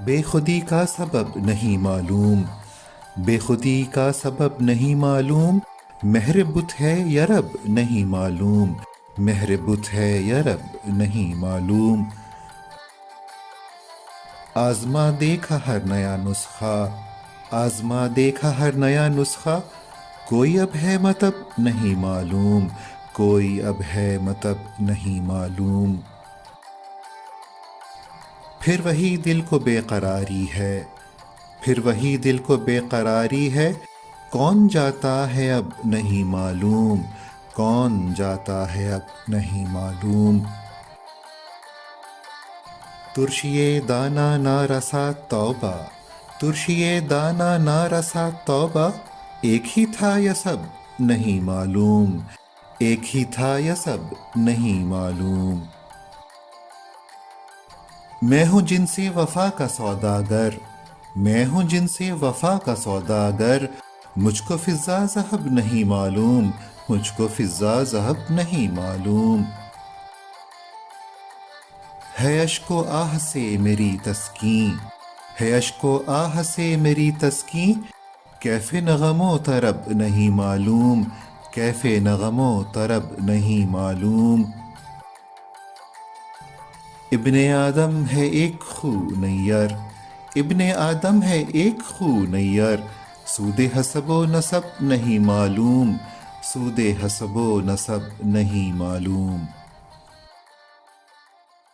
بے خودی کا سبب نہیں معلوم، بے خودی کا سبب نہیں معلوم، مہر بت ہے یا رب نہیں معلوم، مہر بت ہے یا رب نہیں معلوم۔ آزما دیکھا ہر نیا نسخہ، آزما دیکھا ہر نیا نسخہ، کوئی اب ہے مطب نہیں معلوم، کوئی اب ہے مطب نہیں معلوم۔ پھر وہی دل کو بے قراری ہے، پھر وہی دل کو بے قراری ہے، کون جاتا ہے اب نہیں معلوم، کون جاتا ہے اب نہیں معلوم۔ ترشیے دانا نہ رسا توبہ، ترشیے دانا نہ رسا توبہ، ایک ہی تھا یا سب نہیں معلوم، ایک ہی تھا یا سب نہیں معلوم۔ میں ہوں جنسی وفا کا سوداگر، میں ہوں جنسی وفا کا سوداگر، مجھ کو فضا ذہب نہیں معلوم، مجھ کو فضا ذہب نہیں معلوم۔ ہے اشک و آہ سے میری تسکین، ہے اشک و آہ سے میری تسکین، کیف نغم و طرب نہیں معلوم، کیف نغم و طرب نہیں معلوم۔ ابن آدم ہے ایک خو نیر، ابن آدم ہے ایک خو نیر، سود حسب و نسب نہیں معلوم، سود حسب و نسب نہیں معلوم۔